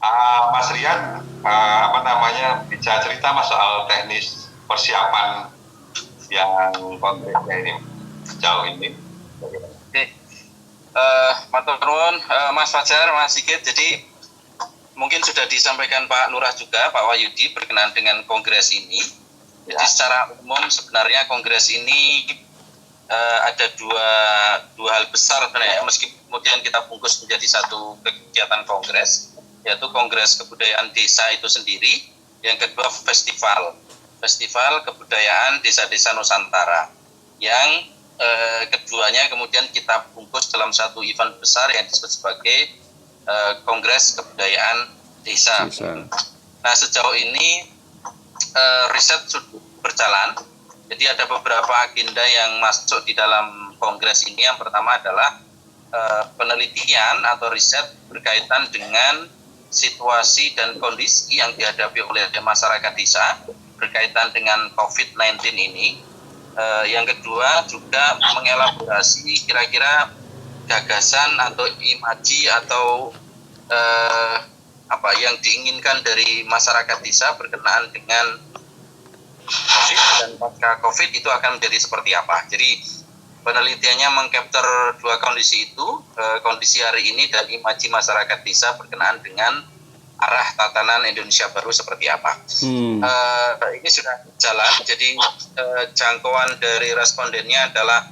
Mas Rian, apa namanya, bisa cerita Mas soal teknis persiapan yang kongresnya ini sejauh ini? Oke, matur nuwun Mas Fajar, Mas Sigit. Jadi mungkin sudah disampaikan Pak Lurah juga, Pak Wahyudi berkenaan dengan kongres ini. Jadi secara umum sebenarnya kongres ini ada dua hal besar sebenarnya, meskipun kemudian kita bungkus menjadi satu kegiatan kongres, yaitu Kongres Kebudayaan Desa itu sendiri. Yang kedua Festival Kebudayaan Desa-Desa Nusantara, yang keduanya kemudian kita bungkus dalam satu event besar yang disebut sebagai Kongres Kebudayaan Desa. Nah, sejauh ini riset sudah berjalan. Jadi ada beberapa agenda yang masuk di dalam kongres ini. Yang pertama adalah penelitian atau riset berkaitan dengan situasi dan kondisi yang dihadapi oleh masyarakat desa berkaitan dengan COVID-19 ini. Yang kedua juga mengelaborasi kira-kira gagasan atau imaji atau apa yang diinginkan dari masyarakat desa berkenaan dengan COVID dan pasca COVID itu akan menjadi seperti apa. Jadi penelitiannya mengcapture dua kondisi itu, kondisi hari ini dan imaji masyarakat desa berkenaan dengan arah tatanan Indonesia baru seperti apa. Ini sudah jalan, jadi jangkauan dari respondennya adalah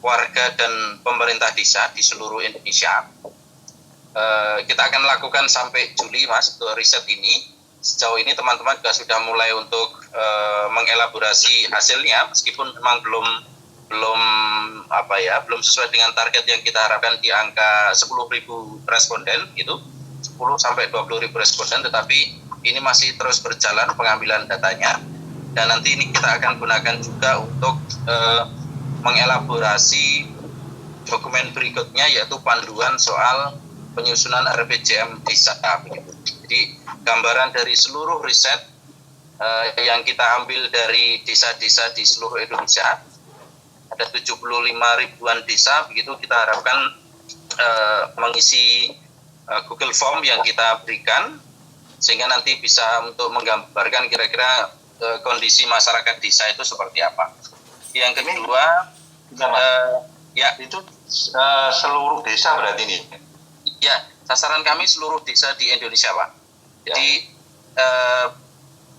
warga dan pemerintah desa di seluruh Indonesia. Kita akan lakukan sampai Juli, Mas, untuk riset ini. Sejauh ini teman-teman juga sudah mulai untuk mengelaborasi hasilnya, meskipun memang belum sesuai dengan target yang kita harapkan di angka 10.000 responden gitu, 10 sampai 20.000 responden, tetapi ini masih terus berjalan pengambilan datanya, dan nanti ini kita akan gunakan juga untuk mengelaborasi dokumen berikutnya, yaitu panduan soal penyusunan RPJM desa begitu. Jadi gambaran dari seluruh riset yang kita ambil dari desa-desa di seluruh Indonesia, ada 75 ribuan desa begitu, kita harapkan mengisi Google Form yang kita berikan, sehingga nanti bisa untuk menggambarkan kira-kira kondisi masyarakat desa itu seperti apa. Yang kedua, ya itu seluruh desa berarti ini? Ya, sasaran kami seluruh desa di Indonesia, Pak. Jadi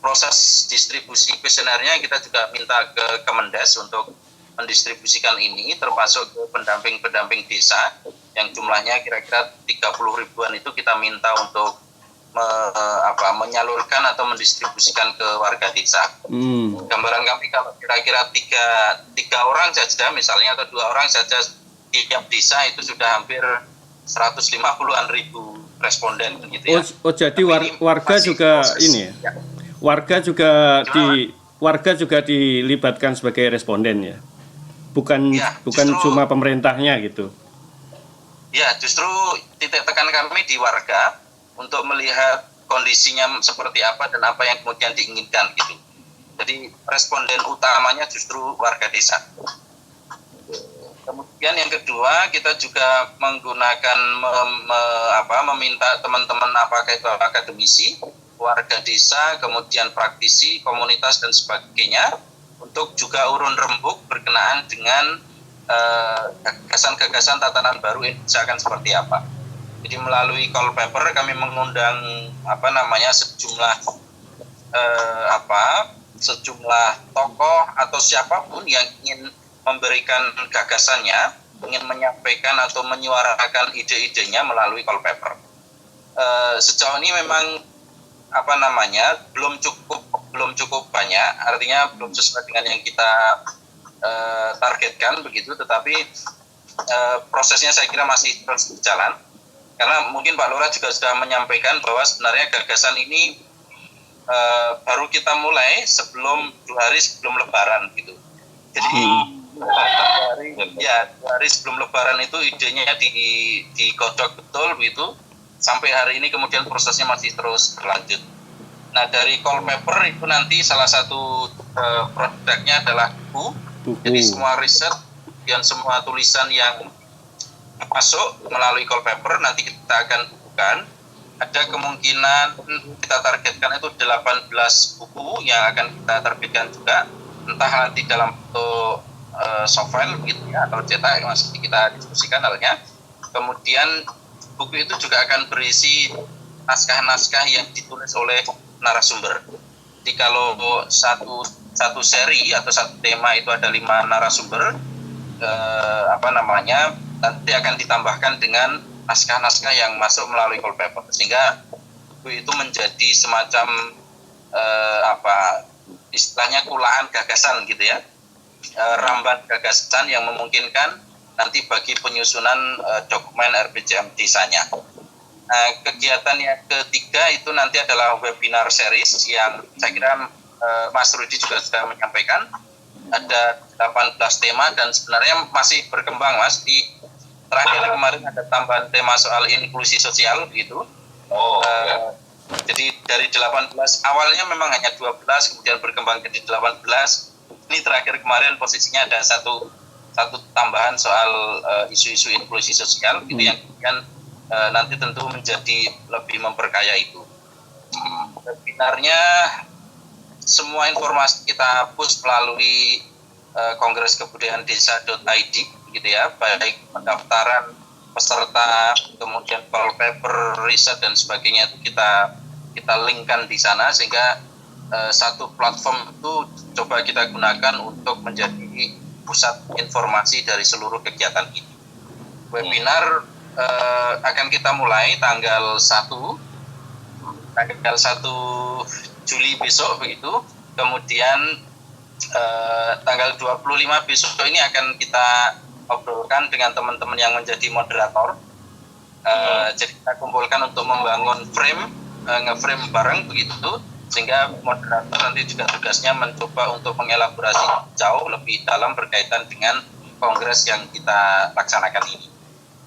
proses distribusi kuesionernya kita juga minta ke Kemendes untuk mendistribusikan ini, termasuk ke pendamping-pendamping desa yang jumlahnya kira-kira 30 ribuan itu kita minta untuk menyalurkan atau mendistribusikan ke warga desa. Gambaran kami kalau kira-kira tiga orang saja misalnya, atau 2 orang saja tiap desa itu sudah hampir 150-an ribu responden gitu ya. Jadi warga juga proses, ini ya. Warga juga dilibatkan sebagai responden ya. Bukan cuma pemerintahnya gitu. Ya, justru titik tekan kami di warga untuk melihat kondisinya seperti apa dan apa yang kemudian diinginkan gitu. Jadi responden utamanya justru warga desa. Kemudian yang kedua, kita juga menggunakan meminta teman-teman apakah itu akademisi, warga desa, kemudian praktisi, komunitas dan sebagainya untuk juga urun rembuk berkenaan dengan gagasan-gagasan tatanan baru Indonesia akan seperti apa. Jadi melalui call paper kami mengundang sejumlah tokoh atau siapapun yang ingin memberikan gagasannya, ingin menyampaikan atau menyuarakan ide-idenya melalui call paper. Sejauh ini memang belum cukup banyak, artinya belum sesuai dengan yang kita targetkan begitu, tetapi prosesnya saya kira masih terus berjalan, karena mungkin Pak Lurah juga sudah menyampaikan bahwa sebenarnya gagasan ini baru kita mulai 2 hari sebelum Lebaran gitu. Jadi 2 hari sebelum Lebaran itu idenya digodok betul begitu, sampai hari ini kemudian prosesnya masih terus berlanjut. Nah, dari call paper itu nanti salah satu produknya adalah buku. Jadi semua riset dan semua tulisan yang masuk melalui call paper nanti kita akan bukukan ada kemungkinan kita targetkan itu 18 buku yang akan kita terbitkan juga, entah nanti dalam bentuk soft file begitu ya atau cetak, masih kita diskusikan halnya. Kemudian buku itu juga akan berisi naskah-naskah yang ditulis oleh narasumber. Jadi kalau satu seri atau satu tema itu ada 5 narasumber, nanti akan ditambahkan dengan naskah-naskah yang masuk melalui call paper, sehingga buku itu menjadi semacam istilahnya kulaan gagasan gitu ya, ramban gagasan yang memungkinkan nanti bagi penyusunan dokumen RPJM desanya. Kegiatan yang ketiga itu nanti adalah webinar series yang saya kira Mas Rudi juga sudah menyampaikan, ada 18 tema dan sebenarnya masih berkembang Mas. Di terakhir kemarin ada tambahan tema soal inklusi sosial begitu. Jadi dari 18 awalnya memang hanya 12, kemudian berkembang jadi 18. Ini terakhir kemarin posisinya ada satu tambahan soal isu-isu inklusi sosial gitu yang kemudian nanti tentu menjadi lebih memperkaya itu. Webinarnya semua informasi kita push melalui kongres-kebudayaan-desa.id gitu ya, baik pendaftaran peserta, kemudian call paper, riset dan sebagainya itu kita linkkan di sana, sehingga satu platform itu coba kita gunakan untuk menjadi pusat informasi dari seluruh kegiatan ini. Webinar akan kita mulai tanggal 1 Juli besok begitu. Kemudian tanggal 25 besok ini akan kita obrolkan dengan teman-teman yang menjadi moderator. Jadi kita kumpulkan untuk membangun nge-frame bareng begitu, sehingga moderator nanti juga tugasnya mencoba untuk mengelaborasi jauh lebih dalam berkaitan dengan kongres yang kita laksanakan ini.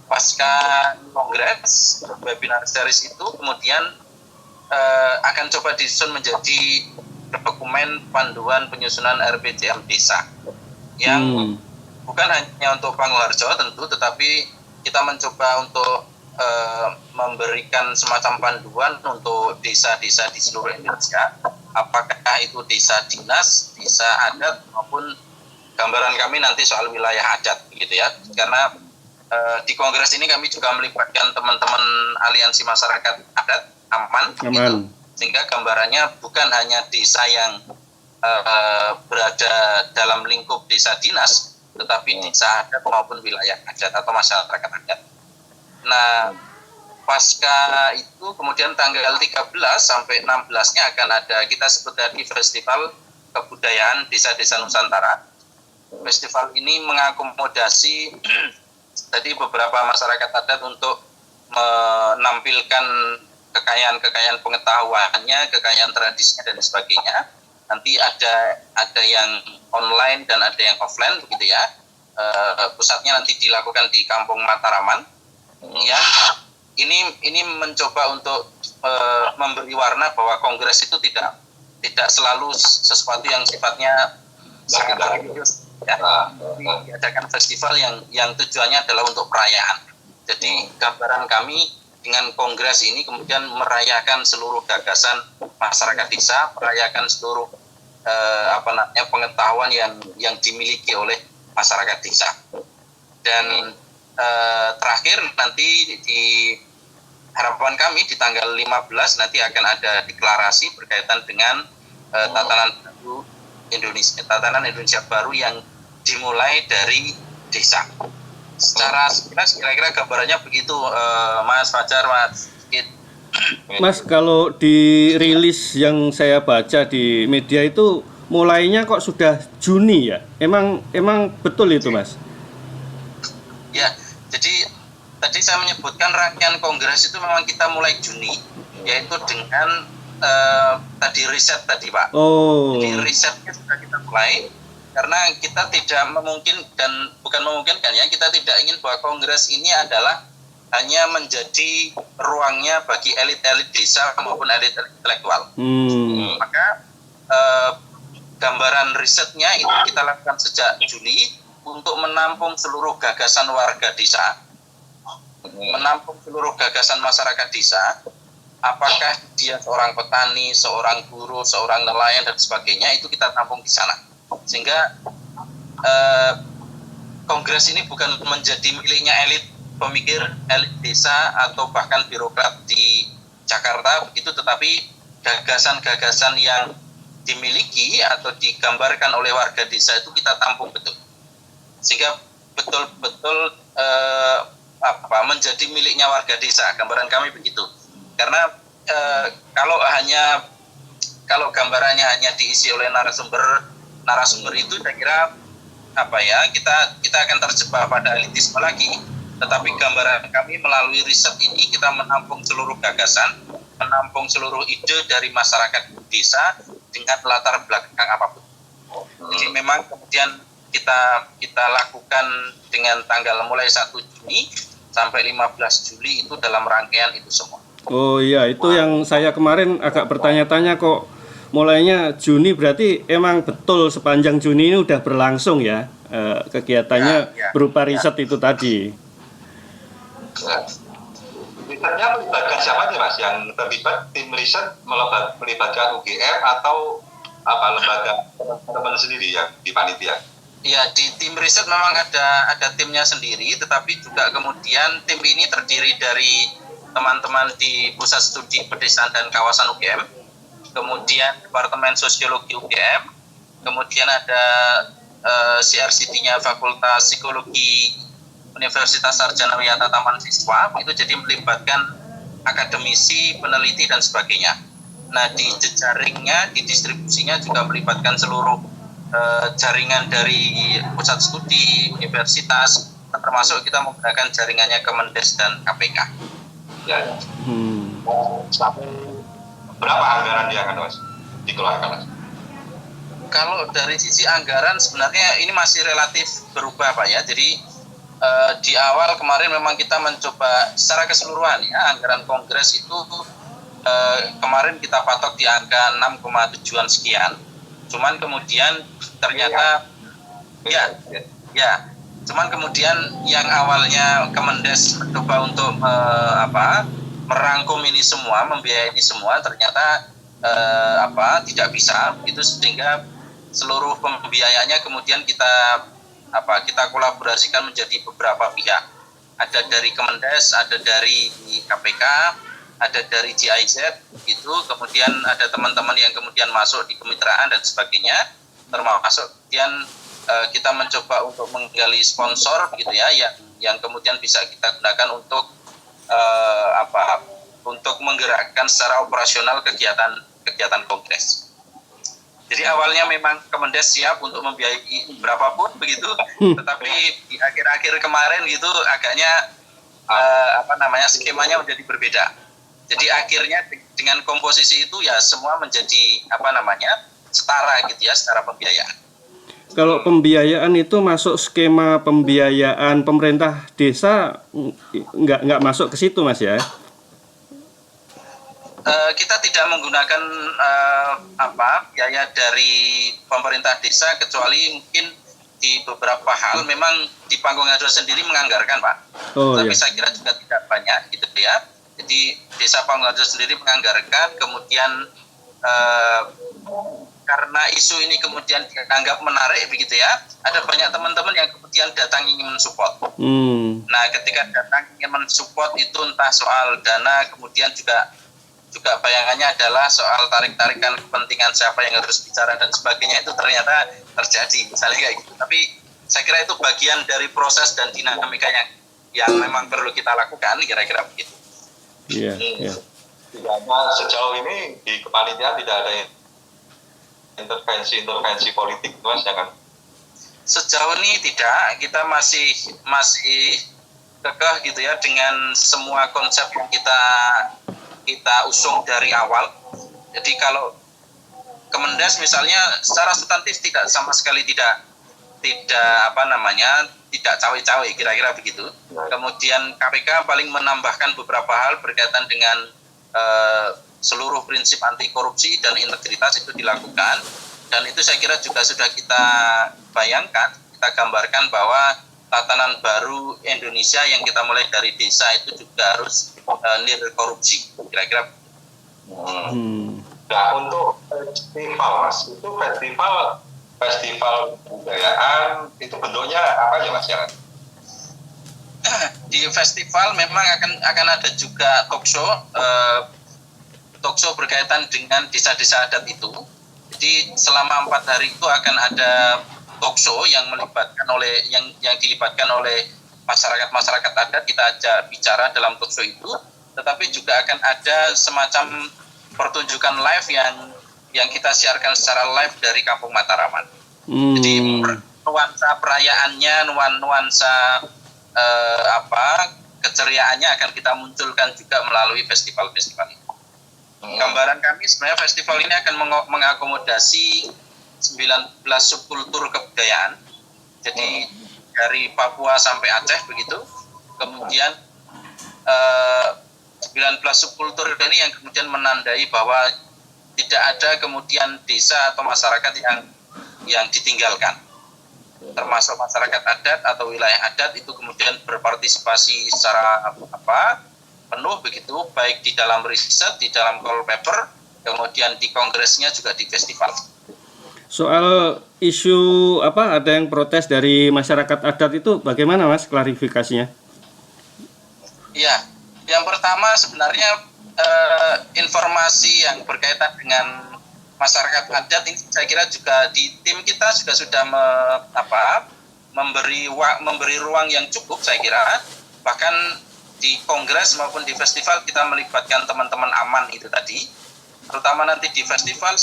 Pasca kongres, webinar series itu kemudian akan coba disusun menjadi dokumen panduan penyusunan RPJM desa yang bukan hanya untuk Panguharjo tentu, tetapi kita mencoba untuk memberikan semacam panduan untuk desa-desa di seluruh Indonesia, apakah itu desa dinas, desa adat, maupun gambaran kami nanti soal wilayah adat gitu ya. Karena di kongres ini kami juga melibatkan teman-teman aliansi masyarakat adat aman. Gitu. Sehingga gambarannya bukan hanya desa yang berada dalam lingkup desa dinas, tetapi desa adat maupun wilayah adat atau masyarakat adat. Nah, pasca itu kemudian tanggal 13 sampai 16-nya akan ada, kita sebut tadi, Festival Kebudayaan Desa-Desa Nusantara. Festival ini mengakomodasi tadi beberapa masyarakat adat untuk menampilkan kekayaan pengetahuannya, kekayaan tradisinya dan sebagainya. Nanti ada yang online dan ada yang offline begitu ya. Pusatnya nanti dilakukan di Kampung Mataraman. Ya, ini mencoba untuk memberi warna bahwa kongres itu tidak selalu sesuatu yang sifatnya sangat religius. Ya, diadakan festival yang tujuannya adalah untuk perayaan. Jadi gambaran kami dengan kongres ini kemudian merayakan seluruh gagasan masyarakat desa, merayakan seluruh pengetahuan yang dimiliki oleh masyarakat desa. Dan terakhir nanti di harapan kami di tanggal 15 nanti akan ada deklarasi berkaitan dengan tatanan Indonesia baru yang dimulai dari desa. Secara sekilas kira-kira gambarannya begitu, Mas Fajar, Mas Kit. Mas, kalau di rilis yang saya baca di media itu mulainya kok sudah Juni ya? Emang betul itu, Mas? Ya, jadi tadi saya menyebutkan rangkaian kongres itu memang kita mulai Juni, yaitu dengan tadi riset tadi Pak. Jadi risetnya sudah kita mulai, karena kita tidak memungkinkan ya, kita tidak ingin bahwa kongres ini adalah hanya menjadi ruangnya bagi elit-elit desa maupun elit-elit intelektual. Maka gambaran risetnya itu kita lakukan sejak Juli untuk menampung seluruh gagasan warga desa, menampung seluruh gagasan masyarakat desa, apakah dia seorang petani, seorang buruh, seorang nelayan dan sebagainya, itu kita tampung di sana. Sehingga kongres ini bukan menjadi miliknya elit pemikir, elit desa atau bahkan birokrat di Jakarta begitu, tetapi gagasan-gagasan yang dimiliki atau digambarkan oleh warga desa itu kita tampung betul, sehingga betul-betul menjadi miliknya warga desa. Gambaran kami begitu, karena kalau gambarannya hanya diisi oleh narasumber itu, saya kira kita akan terjebak pada elitisme lagi. Tetapi gambaran kami melalui riset ini, kita menampung seluruh gagasan, menampung seluruh ide dari masyarakat desa dengan latar belakang apapun. Jadi memang kemudian kita lakukan dengan tanggal mulai 1 Juni sampai 15 Juli itu dalam rangkaian itu semua. Oh iya, itu yang saya kemarin agak bertanya-tanya kok. Mulainya Juni, berarti emang betul sepanjang Juni ini udah berlangsung ya kegiatannya berupa riset itu tadi. Risetnya melibatkan siapa nih Mas? Yang terlibat tim riset melibatkan UGM atau lembaga teman-teman sendiri yang di panitia? Ya, di tim riset memang ada timnya sendiri, tetapi juga kemudian tim ini terdiri dari teman-teman di Pusat Studi Pedesaan dan Kawasan UGM, kemudian Departemen Sosiologi UGM, kemudian ada CRCD-nya Fakultas Psikologi Universitas Sarjana Wiyata Taman Siswa, itu jadi melibatkan akademisi, peneliti dan sebagainya. Nah, di jejaringnya, di distribusinya juga melibatkan seluruh jaringan dari pusat studi, universitas, termasuk kita menggunakan jaringannya Kemendes dan KPK. Ya. Sampai berapa anggaran yang akan dikeluarkan, Mas? Kalau dari sisi anggaran sebenarnya ini masih relatif berubah, Pak ya. Jadi di awal kemarin memang kita mencoba secara keseluruhan ya, anggaran kongres itu kemarin kita patok di angka 6,7-an sekian. Cuman kemudian ternyata cuman kemudian yang awalnya Kemendes mencoba untuk merangkum ini semua, membiayai ini semua, ternyata tidak bisa itu, sehingga seluruh pembiayaannya kemudian kita kolaborasikan menjadi beberapa pihak. Ada dari Kemendes, ada dari KPK, ada dari GIZ gitu, kemudian ada teman-teman yang kemudian masuk di kemitraan dan sebagainya, termasuk kemudian kita mencoba untuk menggali sponsor gitu ya, yang kemudian bisa kita gunakan untuk untuk menggerakkan secara operasional kegiatan kongres. Jadi awalnya memang Kemendes siap untuk membiayai berapapun begitu, tetapi di akhir-akhir kemarin gitu agaknya skemanya menjadi berbeda. Jadi akhirnya dengan komposisi itu ya semua menjadi setara gitu ya, secara pembiayaan. Kalau pembiayaan itu masuk skema pembiayaan pemerintah desa, nggak masuk ke situ, Mas ya? Kita tidak menggunakan biaya dari pemerintah desa, kecuali mungkin di beberapa hal memang di Panggung Harjo sendiri menganggarkan, Pak. Tapi saya kira juga tidak banyak gitu ya. Jadi Desa Panggung Harjo sendiri menganggarkan, kemudian karena isu ini kemudian dianggap menarik begitu ya, ada banyak teman-teman yang kemudian datang ingin mensupport. Nah, ketika datang ingin mensupport itu entah soal dana, kemudian juga bayangannya adalah soal tarik-tarikan kepentingan siapa yang harus bicara dan sebagainya, itu ternyata terjadi misalnya kayak gitu. Tapi saya kira itu bagian dari proses dan dinamika yang memang perlu kita lakukan, kira-kira begitu. Iya. Sejauh ini di kepanitiaan tidak ada intervensi politik, Mas, ya kan? Sejauh ini tidak, kita masih kekeh gitu ya dengan semua konsep yang kita usung dari awal. Jadi kalau Kemendes misalnya secara substantif sama sekali tidak cawe-cawe, kira-kira begitu. Kemudian KPK paling menambahkan beberapa hal berkaitan dengan seluruh prinsip anti korupsi dan integritas itu dilakukan, dan itu saya kira juga sudah kita bayangkan, kita gambarkan bahwa tatanan baru Indonesia yang kita mulai dari desa itu juga harus nir korupsi, kira-kira. Nah, untuk festival Mas, itu festival kebudayaan itu bentuknya apa ya Mas ya? Di festival memang akan ada juga talk show berkaitan dengan desa-desa adat itu. Jadi selama 4 hari itu akan ada talk show yang dilibatkan oleh masyarakat adat. Kita ajak bicara dalam talk show itu, tetapi juga akan ada semacam pertunjukan live yang kita siarkan secara live dari Kampung Mataraman. Jadi nuansa perayaannya, nuansa keceriaannya akan kita munculkan juga melalui festival-festival ini. Gambaran kami sebenarnya festival ini akan mengakomodasi 19 subkultur kebudayaan. Jadi dari Papua sampai Aceh begitu. Kemudian 19 subkultur ini yang kemudian menandai bahwa tidak ada kemudian desa atau masyarakat yang ditinggalkan. Termasuk masyarakat adat atau wilayah adat itu kemudian berpartisipasi secara penuh begitu, baik di dalam riset, di dalam call paper, kemudian di kongresnya juga di festival. Soal isu ada yang protes dari masyarakat adat itu bagaimana Mas klarifikasinya? Ya, yang pertama sebenarnya informasi yang berkaitan dengan masyarakat adat ini saya kira juga di tim kita juga sudah memberi ruang yang cukup saya kira. Bahkan di kongres maupun di festival kita melibatkan teman-teman aman itu tadi. Terutama nanti di festival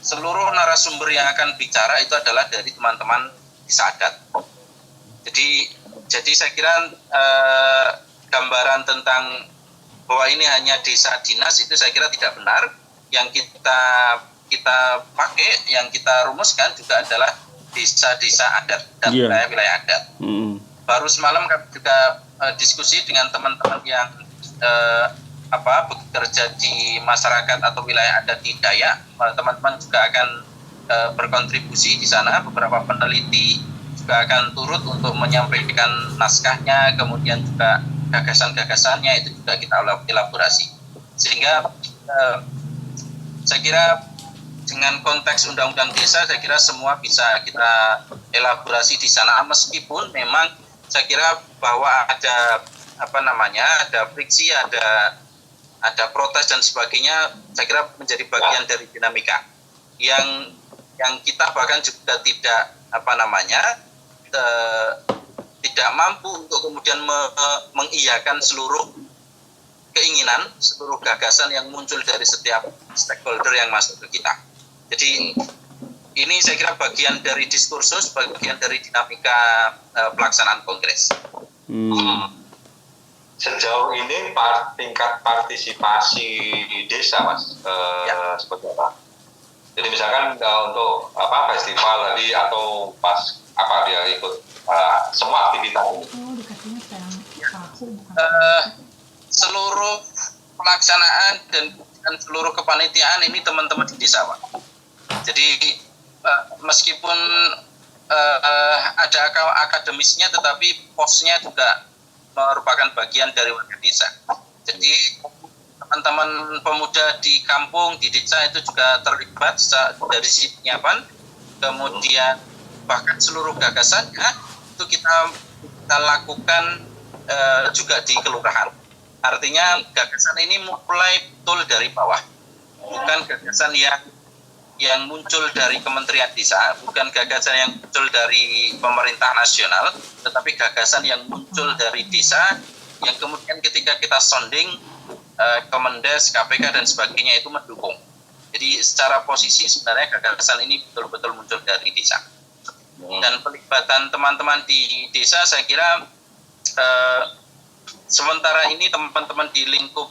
seluruh narasumber yang akan bicara itu adalah dari teman-teman desa adat. Jadi saya kira gambaran tentang bahwa ini hanya desa dinas itu saya kira tidak benar. Yang kita pakai, yang kita rumuskan juga adalah desa-desa adat dan wilayah adat. Baru semalam kami juga diskusi dengan teman-teman yang bekerja di masyarakat atau wilayah adat di Dayak. Teman-teman juga akan berkontribusi di sana. Beberapa peneliti juga akan turut untuk menyampaikan naskahnya, kemudian juga gagasan-gagasannya itu juga kita elaborasi. Sehingga saya kira dengan konteks undang-undang desa, saya kira semua bisa kita elaborasi di sana. Meskipun memang saya kira bahwa ada ada friksi, ada protes dan sebagainya, saya kira menjadi bagian dari dinamika yang kita bahkan juga tidak tidak mampu untuk kemudian mengiyakan seluruh keinginan, seluruh gagasan yang muncul dari setiap stakeholder yang masuk ke kita. Jadi ini saya kira bagian dari diskursus, bagian dari dinamika pelaksanaan kongres. Sejauh ini tingkat partisipasi desa Mas seperti apa? Jadi misalkan untuk festival tadi atau pas dia ikut semua aktivitas ini. Seluruh pelaksanaan dan seluruh kepanitiaan ini teman-teman di desa Pak. Jadi meskipun ada akademisnya, tetapi posnya juga merupakan bagian dari warga desa. Jadi teman-teman pemuda di kampung, di desa itu juga terlibat dari sisi penyiapan, kemudian bahkan seluruh gagasannya itu kita lakukan juga di kelurahan. Artinya gagasan ini mulai betul dari bawah, bukan gagasan yang muncul dari Kementerian Desa, bukan gagasan yang muncul dari pemerintah nasional, tetapi gagasan yang muncul dari desa, yang kemudian ketika kita sounding, Kemendes, KPK dan sebagainya itu mendukung. Jadi secara posisi sebenarnya gagasan ini betul-betul muncul dari desa. Dan pelibatan teman-teman di desa saya kira sementara ini teman-teman di lingkup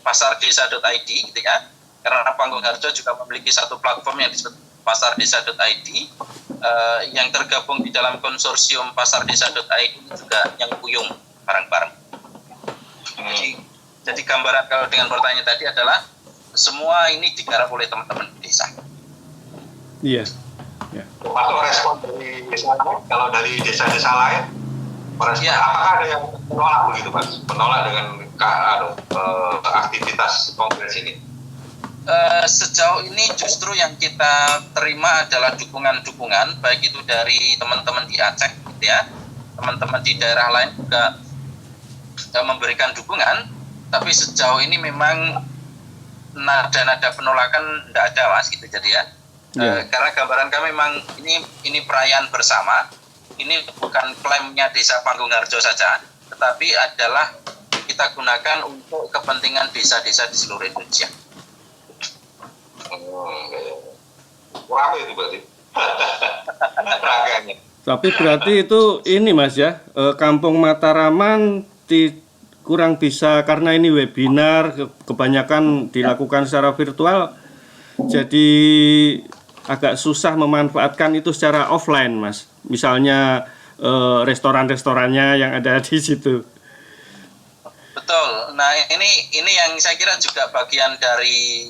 pasardesa.id gitu ya, karena Panggung Harjo juga memiliki satu platform yang disebut pasardesa.id yang tergabung di dalam konsorsium pasardesa.id juga yang puyung bareng-bareng. Jadi gambaran kalau dengan pertanyaan tadi adalah semua ini digarap oleh teman-teman di desa. Iya. Masuk respon dari desa lain, kalau dari desa-desa lain Ya. Apakah ada yang menolak begitu, Mas? Menolak dengan aktivitas kongres ini? Sejauh ini justru yang kita terima adalah dukungan-dukungan, baik itu dari teman-teman di Aceh, gitu ya, teman-teman di daerah lain juga memberikan dukungan, tapi sejauh ini memang nada-nada penolakan tidak ada, Mas, gitu jadi ya. Karena gambaran kami memang ini perayaan bersama, ini bukan klaimnya Desa Panggung-Harjo saja, tetapi adalah kita gunakan untuk kepentingan desa-desa di seluruh Indonesia. Ramai itu berarti raganya. Tapi berarti itu ini Mas ya, Kampung Mataraman kurang bisa karena ini webinar, kebanyakan dilakukan secara virtual, jadi agak susah memanfaatkan itu secara offline, Mas. Misalnya restoran-restorannya yang ada di situ. Betul. Nah ini yang saya kira juga bagian dari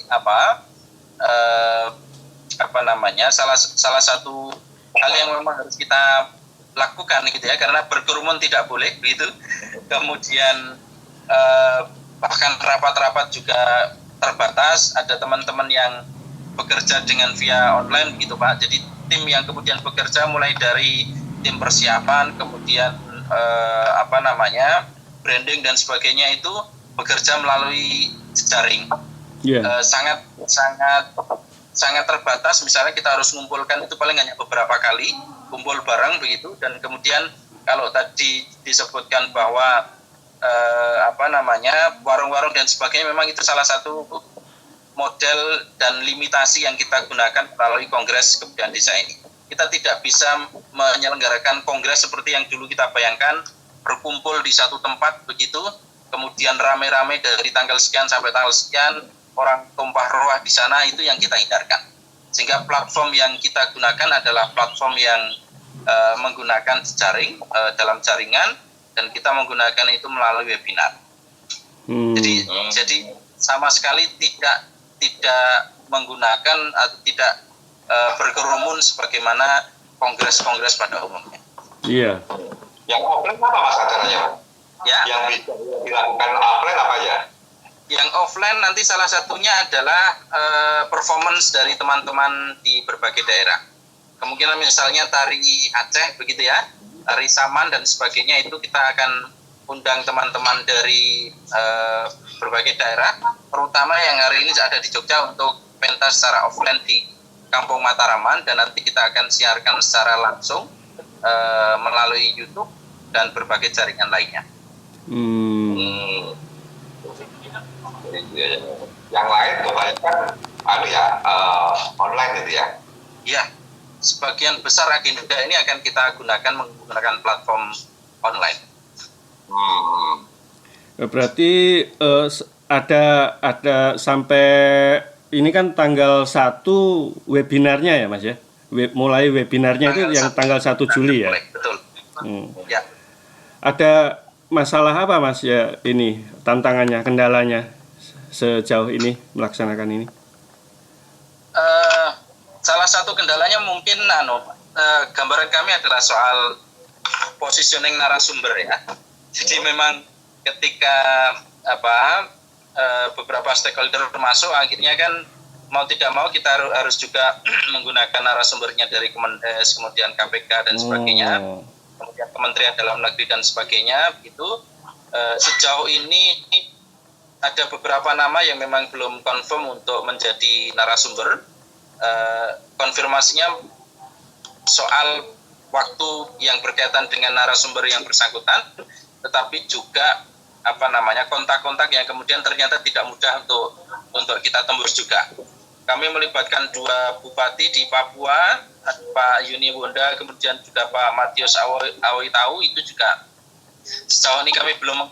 salah satu hal yang memang harus kita lakukan gitu ya, karena berkerumun tidak boleh begitu. Kemudian bahkan rapat-rapat juga terbatas, ada teman-teman yang bekerja dengan via online gitu Pak. Jadi tim yang kemudian bekerja mulai dari tim persiapan, kemudian branding dan sebagainya itu bekerja melalui jejaring. Sangat terbatas. Misalnya kita harus mengumpulkan itu paling hanya beberapa kali kumpul bareng begitu, dan kemudian kalau tadi disebutkan bahwa warung-warung dan sebagainya, memang itu salah satu model dan limitasi yang kita gunakan melalui Kongres Kebudayaan Desa ini. Kita tidak bisa menyelenggarakan kongres seperti yang dulu kita bayangkan, berkumpul di satu tempat begitu, kemudian rame-rame dari tanggal sekian sampai tanggal sekian, orang tumpah ruah di sana, itu yang kita hindarkan. Sehingga platform yang kita gunakan adalah platform yang menggunakan jejaring dalam jaringan, dan kita menggunakan itu melalui webinar. Jadi sama sekali tidak menggunakan atau tidak berkerumun sebagaimana kongres-kongres pada umumnya. Iya. Yang offline apa Mas acaranya? Ya. Yang bisa dilakukan offline apa ya? Yang offline nanti salah satunya adalah performance dari teman-teman di berbagai daerah. Kemungkinan misalnya tari Aceh begitu ya, tari Saman dan sebagainya, itu kita akan undang teman-teman dari berbagai daerah, terutama yang hari ini ada di Jogja, untuk pentas secara offline di Kampung Mataraman, dan nanti kita akan siarkan secara langsung melalui YouTube dan berbagai jaringan lainnya. Yang lain kebanyakan online gitu ya? Iya, sebagian besar agenda ini akan kita gunakan menggunakan platform online. Berarti ada sampai ini kan tanggal 1 webinarnya ya Mas ya? Mulai webinarnya itu yang tanggal 1 Juli ya? Betul. Ya. Ada masalah apa Mas ya, ini tantangannya, kendalanya sejauh ini melaksanakan ini? Salah satu kendalanya mungkin gambaran kami adalah soal positioning narasumber ya. Jadi memang ketika beberapa stakeholder masuk, akhirnya kan mau tidak mau kita harus juga menggunakan narasumbernya dari Kemendes, kemudian KPK dan sebagainya, kemudian Kementerian Dalam Negeri dan sebagainya begitu. Sejauh ini ada beberapa nama yang memang belum confirm untuk menjadi narasumber. Konfirmasinya soal waktu yang berkaitan dengan narasumber yang bersangkutan, tetapi juga kontak-kontak yang kemudian ternyata tidak mudah untuk kita tembus juga. Kami melibatkan 2 bupati di Papua, Pak Yuni Wonda, kemudian juga Pak Matius Awitau, itu juga sejauh ini kami belum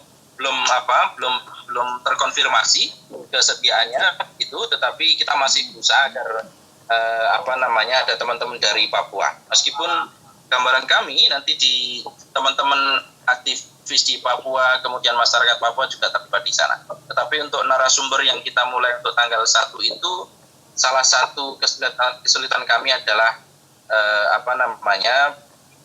terkonfirmasi kesediaannya itu, tetapi kita masih berusaha agar ada teman-teman dari Papua. Meskipun gambaran kami nanti di teman-teman aktivis di Papua, kemudian masyarakat Papua juga terlibat di sana. Tetapi untuk narasumber yang kita mulai untuk tanggal 1 itu, salah satu kesulitan kami adalah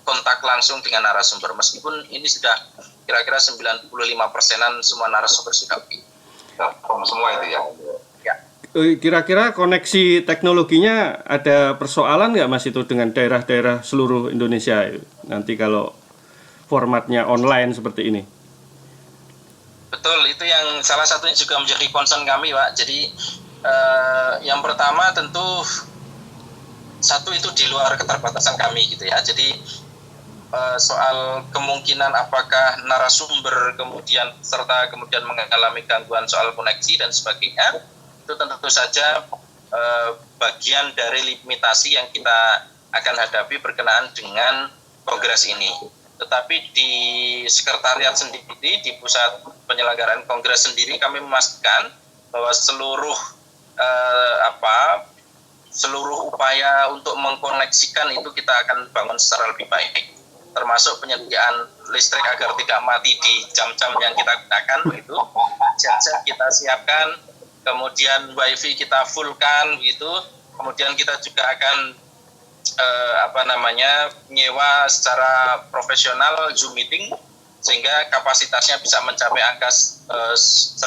kontak langsung dengan narasumber, meskipun ini sudah kira-kira 95%-an semua narasumber sudah free. Semua itu ya. Kira-kira koneksi teknologinya ada persoalan nggak Mas itu dengan daerah-daerah seluruh Indonesia nanti kalau formatnya online seperti ini? Betul, itu yang salah satunya juga menjadi concern kami, Pak. Jadi yang pertama tentu satu itu di luar keterbatasan kami gitu ya. Jadi soal kemungkinan apakah narasumber kemudian mengalami gangguan soal koneksi dan sebagainya, itu tentu saja bagian dari limitasi yang kita akan hadapi berkenaan dengan kongres ini. Tetapi di sekretariat sendiri, di pusat penyelenggaraan kongres sendiri, kami memastikan bahwa seluruh upaya untuk mengkoneksikan itu kita akan bangun secara lebih baik, termasuk penyediaan listrik agar tidak mati di jam-jam yang kita gunakan, itu genset kita siapkan, kemudian wifi kita fullkan gitu, kemudian kita juga akan nyewa secara profesional Zoom meeting sehingga kapasitasnya bisa mencapai angka 1.000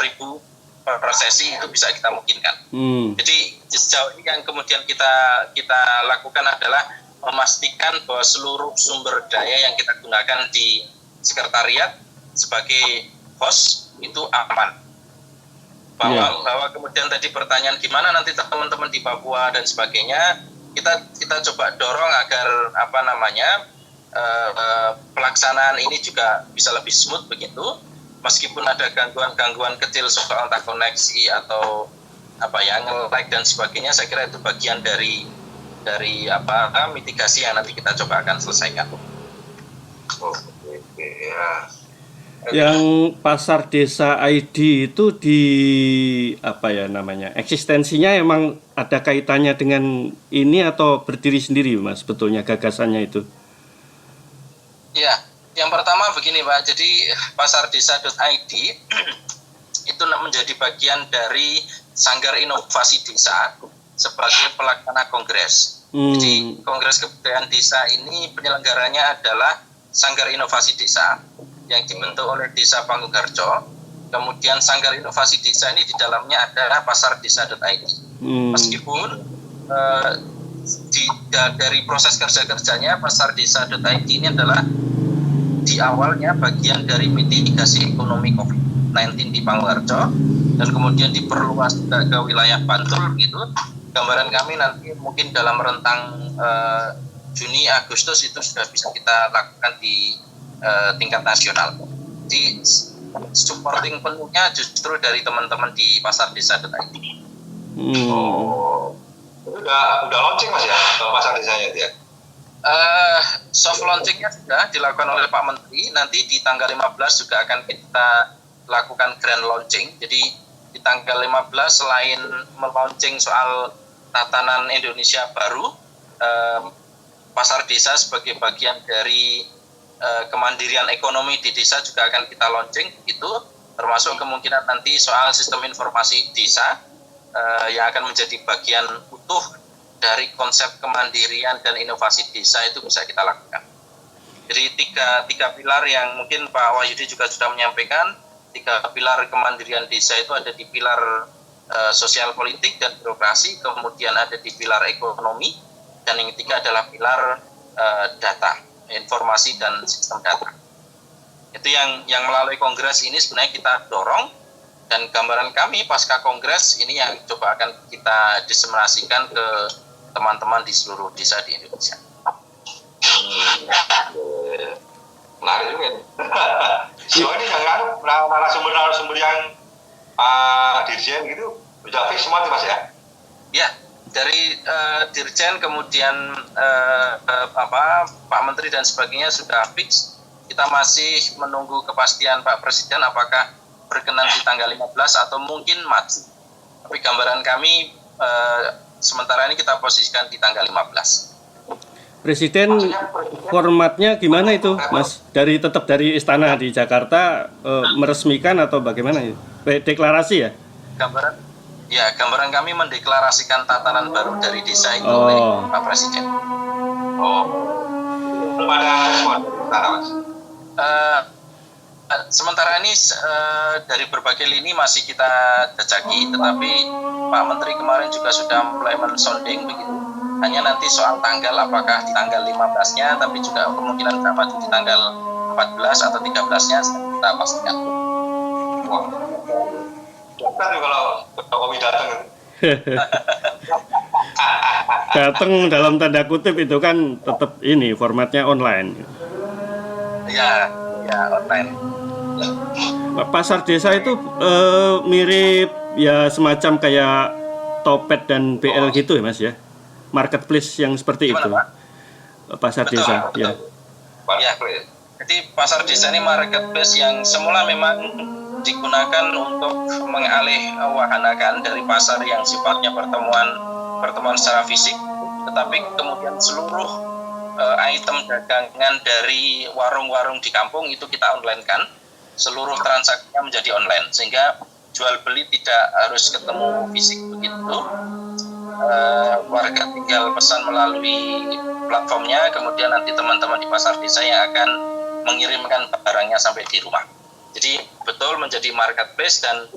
per sesi, itu bisa kita mungkinkan. Jadi sejauh ini yang kemudian kita lakukan adalah memastikan bahwa seluruh sumber daya yang kita gunakan di sekretariat sebagai host itu aman. Bahwa kemudian tadi pertanyaan gimana nanti teman-teman di Papua dan sebagainya, kita coba dorong agar pelaksanaan ini juga bisa lebih smooth begitu, meskipun ada gangguan kecil soal entah koneksi atau nge-lag dan sebagainya. Saya kira itu bagian dari mitigasi yang nanti kita coba akan selesaikan. Oke, ya. Yang pasar desa ID itu eksistensinya emang ada kaitannya dengan ini atau berdiri sendiri Mas, sebetulnya gagasannya itu? Ya, yang pertama begini Pak, jadi pasardesa.id itu menjadi bagian dari Sanggar Inovasi Desa sebagai pelaksana kongres. Jadi Kongres Kebudayaan Desa ini penyelenggaranya adalah Sanggar Inovasi Desa yang dibentuk oleh Desa Panggung-Harjo. Kemudian Sanggar Inovasi Desa ini di dalamnya adalah pasardesa.id. Meskipun dari proses kerja-kerjanya pasardesa.id ini adalah di awalnya bagian dari mitigasi ekonomi COVID-19 di Panggung-Harjo dan kemudian diperluas juga ke wilayah Bantul gitu. Gambaran kami nanti mungkin dalam rentang Juni Agustus itu sudah bisa kita lakukan di tingkat nasional. Jadi supporting penuhnya justru dari teman-teman di pasardesa.id. Udah launching Mas ya pasar desanya itu ya? Soft launchingnya sudah dilakukan oleh Pak Menteri. Nanti di tanggal 15 juga akan kita lakukan grand launching. Jadi di tanggal 15 selain melaunching soal tatanan Indonesia baru, pasar desa sebagai bagian dari kemandirian ekonomi di desa juga akan kita launching itu, termasuk kemungkinan nanti soal sistem informasi desa yang akan menjadi bagian utuh dari konsep kemandirian dan inovasi desa itu bisa kita lakukan. Jadi tiga pilar yang mungkin Pak Wahyudi juga sudah menyampaikan, 3 pilar kemandirian desa itu ada di pilar sosial politik dan birokrasi, kemudian ada di pilar ekonomi, dan yang ketiga adalah pilar data, informasi dan sistem data. Itu yang melalui kongres ini sebenarnya kita dorong, dan gambaran kami pasca kongres ini yang coba akan kita diseminasikan ke teman-teman di seluruh desa di Indonesia. Menarik juga. Soalnya yang narasumber yang Dirjen gitu udah fix semua tuh Mas ya? Ya, dari Dirjen kemudian Pak Menteri dan sebagainya sudah fix. Kita masih menunggu kepastian Pak Presiden apakah berkenan di tanggal 15 atau mungkin maju. Tapi gambaran kami sementara ini kita posisikan di tanggal 15. Presiden formatnya gimana itu, Mas? Tetap dari istana di Jakarta meresmikan atau bagaimana itu? Deklarasi ya? Gambaran kami mendeklarasikan tatanan baru dari desa itu oleh Pak Presiden. belum ada respon sana, Mas. Sementara ini dari berbagai lini masih kita jajaki, tetapi Pak Menteri kemarin juga sudah mulai mensonding begitu. Hanya nanti soal tanggal, apakah di tanggal 15-nya, tapi juga kemungkinan dapat di tanggal 14 atau 13-nya kita pastikan. Wah, kan kalau Jokowi datang. Datang dalam tanda kutip itu kan tetap ini formatnya online. Ya online. Pasar desa itu mirip ya semacam kayak Topet dan BL gitu ya Mas ya? Marketplace yang seperti Gimana, itu. Pak? Pasar Betul, desa, betul. ya. Ya, jadi pasar desa ini marketplace yang semula memang digunakan untuk mengalih wahanakan dari pasar yang sifatnya pertemuan secara fisik, tetapi kemudian seluruh item dagangan dari warung-warung di kampung itu kita online kan, seluruh transaksinya menjadi online, sehingga jual beli tidak harus ketemu fisik begitu. Warga tinggal pesan melalui platformnya, kemudian nanti teman-teman di pasar desa yang akan mengirimkan barangnya sampai di rumah. Jadi betul menjadi marketplace, dan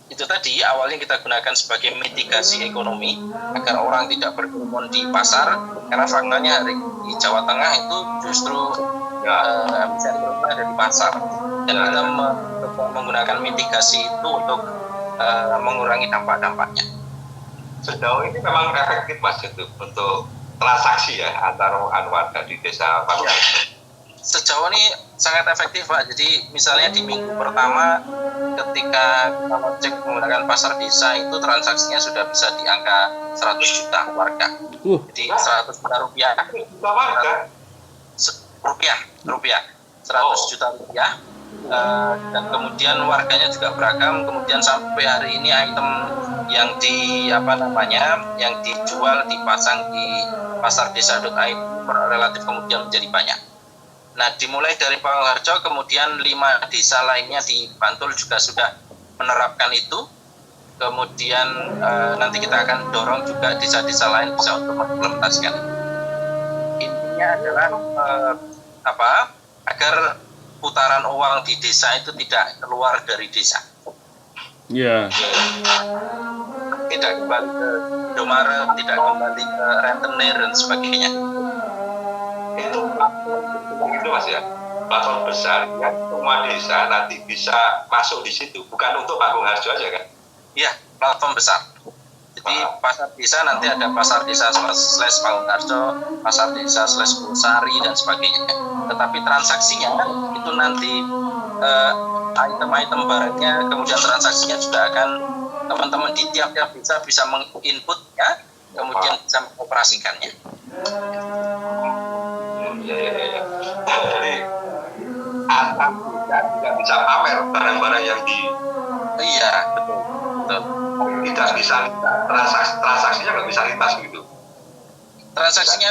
itu tadi awalnya kita gunakan sebagai mitigasi ekonomi agar orang tidak berkerumun di pasar, karena faktanya hari di Jawa Tengah itu justru bisa berubah dari pasar, dan kita menggunakan mitigasi itu untuk mengurangi dampak-dampaknya. Sejauh ini memang efektif Mas itu untuk transaksi ya antara warga di desa Pak. Ya. Sejauh ini sangat efektif Pak. Jadi misalnya di minggu pertama ketika kita cek menggunakan pasar desa itu transaksinya sudah bisa di angka 100 juta warga. Jadi 100 juta rupiah. Juta warga? Rupiah. 100 juta rupiah. Dan kemudian warganya juga beragam. Kemudian sampai hari ini item yang yang dijual dipasang di pasardesa.id relatif kemudian menjadi banyak. Nah, dimulai dari Pangharjo, kemudian 5 desa lainnya di Bantul juga sudah menerapkan itu. Kemudian nanti kita akan dorong juga desa-desa lain bisa untuk mengimplementasikan. Intinya adalah agar putaran uang di desa itu tidak keluar dari desa. Ya. Tidak kembali ke Indomaret, tidak kembali ke rentenir dan sebagainya. Itu Mas ya, platform besar yang semua desa nanti bisa masuk di situ, bukan untuk Pangharjo aja kan? Iya, platform besar. Jadi pasar desa nanti ada pasar desa / Pangharjo, pasar desa / Bulsari dan sebagainya. Tetapi transaksinya itu nanti item-item barangnya, kemudian transaksinya juga akan teman-teman di tiap-tiap desa bisa menginputnya, kemudian bisa mengoperasikannya. Jadi antar desa tidak bisa pamer barang-barang yang di. Iya, betul. Tidak bisa transaksinya nggak bisa lintas gitu. Transaksinya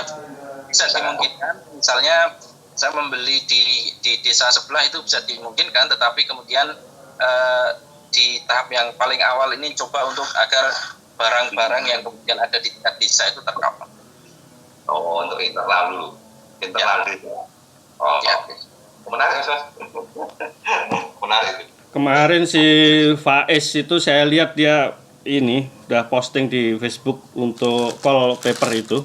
bisa dimungkinkan, misalnya saya membeli di desa sebelah itu bisa dimungkinkan, tetapi kemudian di tahap yang paling awal ini coba untuk agar barang-barang yang kemudian ada di tingkat desa itu tercover. Oh, untuk internal desa. Oh, ya. Menarik Mas. Menarik itu. Kemarin si Faiz itu saya lihat dia ini udah posting di Facebook untuk call paper itu.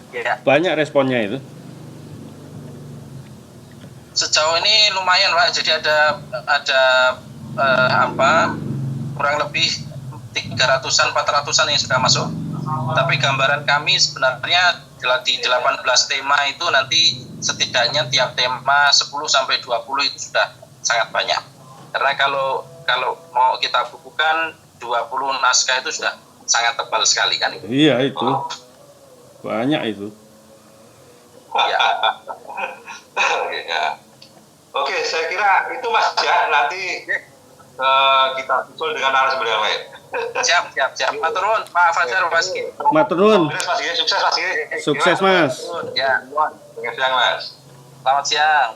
Ya. Banyak responnya itu. Sejauh ini lumayan Pak, jadi ada kurang lebih 300-an 400-an yang sudah masuk. Tapi gambaran kami sebenarnya di 18 tema itu nanti setidaknya tiap tema 10 sampai 20 itu sudah sangat banyak. Karena kalau mau kita bukukan 20 naskah itu sudah sangat tebal sekali kan. Iya itu. Banyak itu. Ya. Oke, saya kira itu Mas ya. Nanti kita usul dengan narasumber yang lain. Siap. Matur nuwun, Pak Fajar Mas. Matur nuwun. Sukses Mas. Sukses Mas. Ya. Selamat siang Mas. Selamat siang.